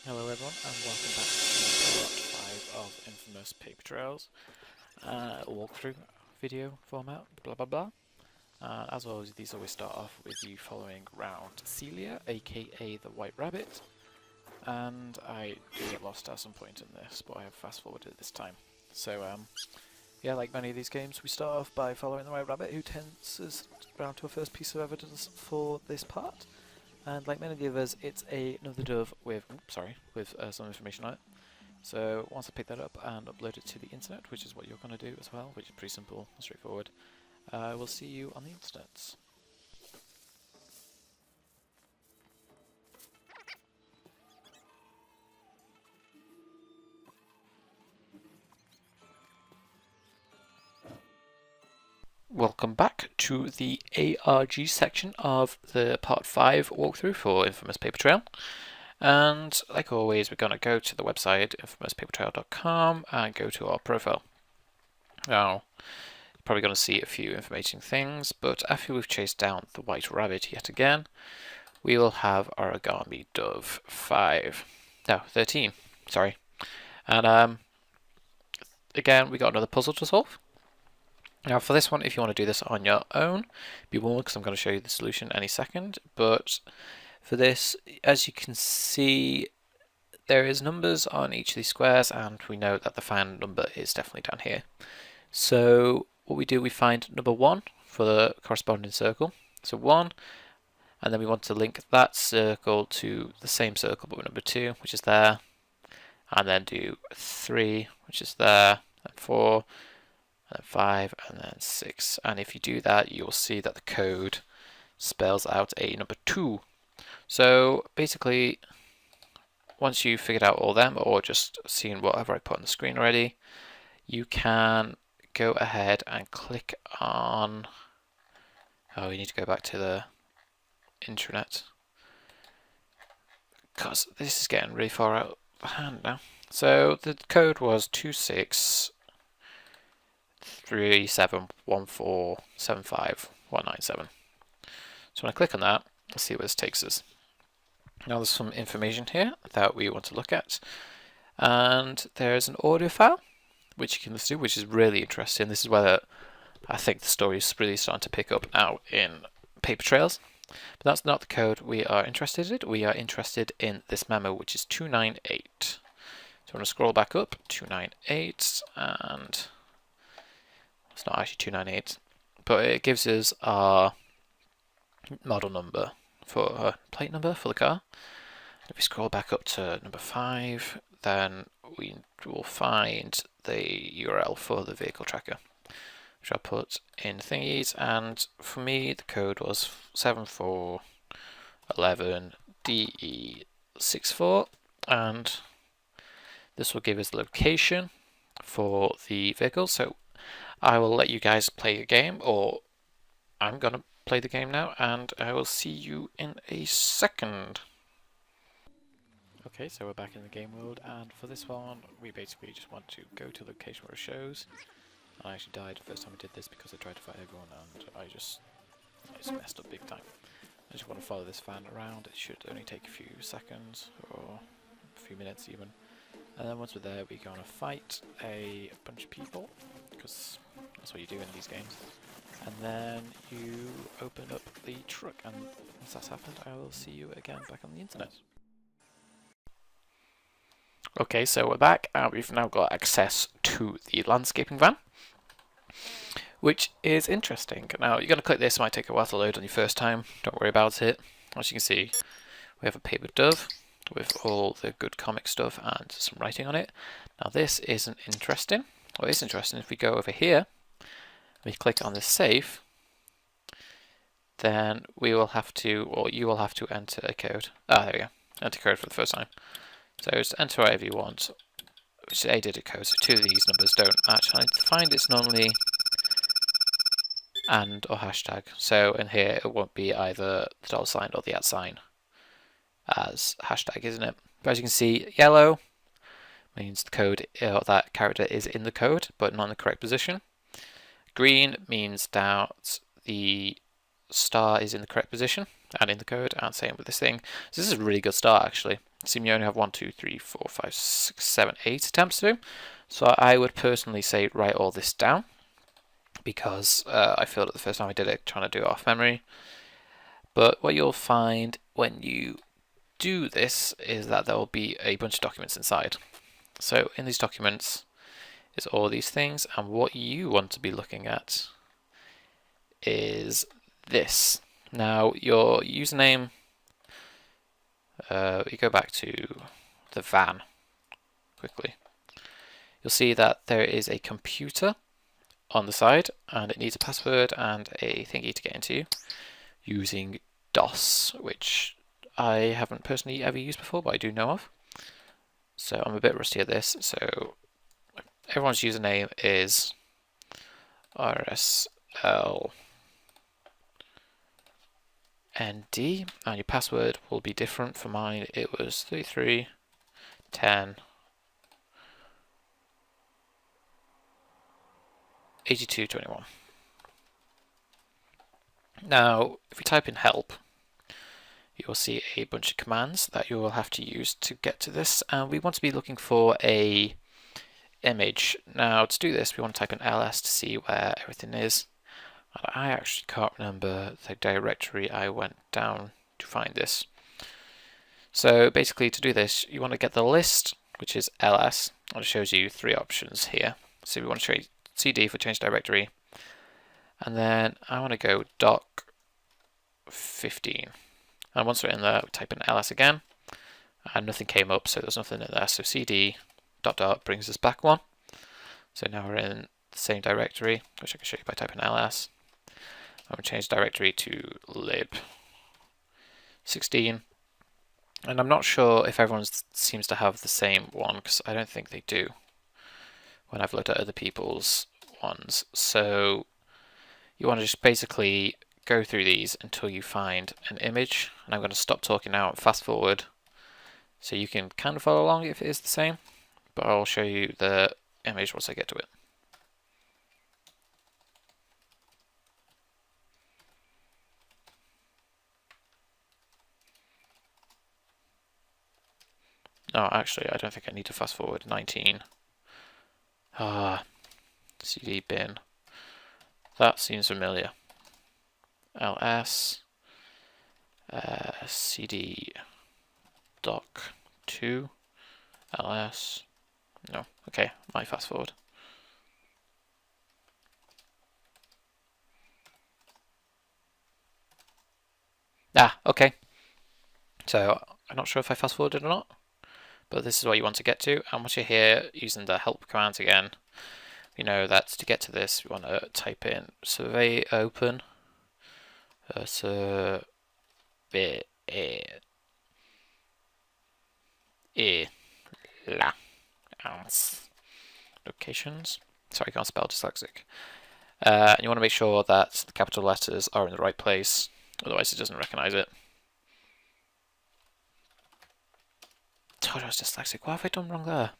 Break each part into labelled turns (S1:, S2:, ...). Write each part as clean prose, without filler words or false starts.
S1: Hello everyone and welcome back to part 5 of Infamous Paper Trails walkthrough video format, blah blah blah. As always, these always start off with you following round Celia, aka the White Rabbit, and I do get lost at some point in this, but I have fast forwarded this time. So yeah, like many of these games, we start off by following the White Rabbit, who tends us round to a first piece of evidence for this part. And like many of the others, it's another dove with some information on it. So once I pick that up and upload it to the internet, which is what you're going to do as well, which is pretty simple and straightforward, we'll see you on the internet. Welcome back to the ARG section of the Part 5 walkthrough for Infamous Paper Trail. And like always, we're going to go to the website infamouspapertrail.com and go to our profile. Now, you're probably going to see a few information things, but after we've chased down the White Rabbit yet again, we will have Origami Dove 13, sorry. And again, we got another puzzle to solve. Now for this one, if you want to do this on your own, be warned because I'm going to show you the solution any second, but for this, as you can see, there is numbers on each of these squares, and we know that the final number is definitely down here. So what we do, we find number 1 for the corresponding circle, so 1, and then we want to link that circle to the same circle but with number 2, which is there, and then do 3, which is there, and 4, and then 5, and then 6. And if you do that, you'll see that the code spells out a number 2. So basically, once you've figured out all them, or just seen whatever I put on the screen already, you can go ahead and click on... Oh, you need to go back to the intranet, because this is getting really far out of hand now. So the code was 26371475,197. So when I click on that, let's see where this takes us. Now there's some information here that we want to look at, and there's an audio file which you can listen to, which is really interesting. This is where I think the story is really starting to pick up out in Paper Trails. But that's not the code we are interested in. We are interested in this memo, which is 298. So I'm going to scroll back up, 298, and it's not actually 298, but it gives us our model number for plate number for the car. If we scroll back up to number 5, then we will find the URL for the vehicle tracker, which I'll put in thingies, and for me the code was 7411DE64, and this will give us the location for the vehicle. So I will let you guys play a game, or I'm going to play the game now, and I will see you in a second. Okay, so we're back in the game world, and for this one, we basically just want to go to the location where it shows. I actually died the first time I did this because I tried to fight everyone, and I just messed up big time. I just want to follow this fan around. It should only take a few seconds, or a few minutes even. And then once we're there, we're going to fight a bunch of people, because that's what you do in these games. And then you open up the truck, and once that's happened, I will see you again back on the internet. Okay, so we're back, and we've now got access to the landscaping van, which is interesting. Now, you're going to click this, it might take a while to load on your first time, don't worry about it. As you can see, we have a paper dove with all the good comic stuff and some writing on it. Now this isn't interesting. What is interesting, if we go over here, we click on the save, then we will have to, or you will have to enter a code. Ah, there we go. Enter code for the first time. So just enter whatever you want, which is a digit code, so 2 of these numbers don't match. I find it's normally and or hashtag. So in here it won't be either the dollar sign or the @ sign as hashtag, isn't it? But as you can see, yellow means the code, or that character is in the code, but not in the correct position. Green means that the star is in the correct position and in the code, and same with this thing. So this is a really good start actually. Assume you only have 1, 2, 3, 4, 5, 6, 7, 8 attempts to do. So I would personally say write all this down, because I failed it the first time I did it trying to do it off memory. But what you'll find when you do this is that there will be a bunch of documents inside. So in these documents is all these things, and what you want to be looking at is this. Now your username, you go back to the van quickly. You'll see that there is a computer on the side, and it needs a password and a thingy to get into using DOS, which I haven't personally ever used before, but I do know of. So I'm a bit rusty at this. So everyone's username is RSLND, and your password will be different. For mine, it was 3310 8221. Now, if we type in help, you'll see a bunch of commands that you will have to use to get to this, and we want to be looking for a image. Now, to do this, we want to type in ls to see where everything is. And I actually can't remember the directory I went down to find this. So basically, to do this, you want to get the list, which is ls, and it shows you 3 options here. So we want to show you cd for change directory, and then I want to go doc 15. And once we're in there, we type in ls again, and nothing came up, so there's nothing in there. So cd ... brings us back 1. So now we're in the same directory, which I can show you by typing ls. I'm going to change directory to lib 16. And I'm not sure if everyone seems to have the same one, because I don't think they do when I've looked at other people's ones. So you want to just basically go through these until you find an image. And I'm going to stop talking now and fast forward so you can kind of follow along if it is the same. But I'll show you the image once I get to it. No, actually, I don't think I need to fast forward. 19. CD bin. That seems familiar. ls cd doc 2 ls. No, okay, my fast forward. Okay. So I'm not sure if I fast forwarded or not, but this is what you want to get to. And once you're here using the help commands again, we know that to get to this, we want to type in survey open, survey la locations. Sorry, I can't spell, dyslexic. And you want to make sure that the capital letters are in the right place, otherwise it doesn't recognize it. Told you I was dyslexic. What have I done wrong there?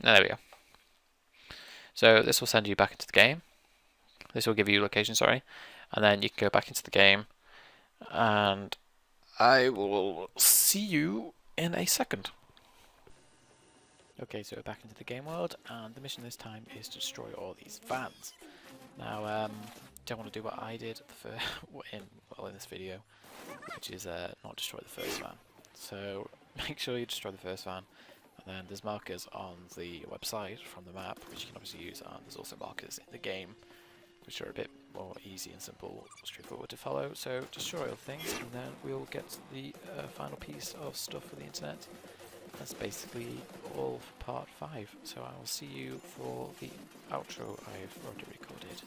S1: There we go. So this will send you back into the game. This will give you location, sorry. And then you can go back into the game. And I will see you in a second. Okay, so we're back into the game world, and the mission this time is to destroy all these vans. Now, don't want to do what I did in this video, which is not destroy the first van. So make sure you destroy the first van, and then there's markers on the website from the map, which you can obviously use, and there's also markers in the game, which are a bit more easy and simple, straightforward to follow. So destroy all things, and then we'll get to the final piece of stuff for the internet. That's basically all for part 5, so I will see you for the outro I've already recorded.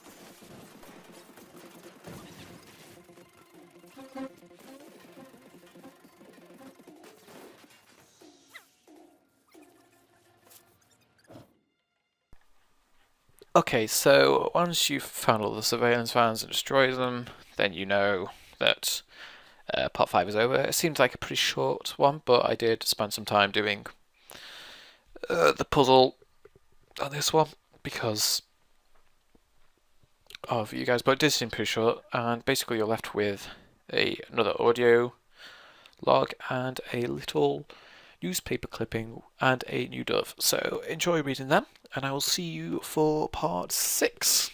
S1: Okay, so once you've found all the surveillance vans and destroyed them, then you know that part 5 is over. It seems like a pretty short one, but I did spend some time doing the puzzle on this one because of you guys, but it did seem pretty short. And basically, you're left with another audio log and a little newspaper clipping and a new dove. So enjoy reading them, and I will see you for part 6.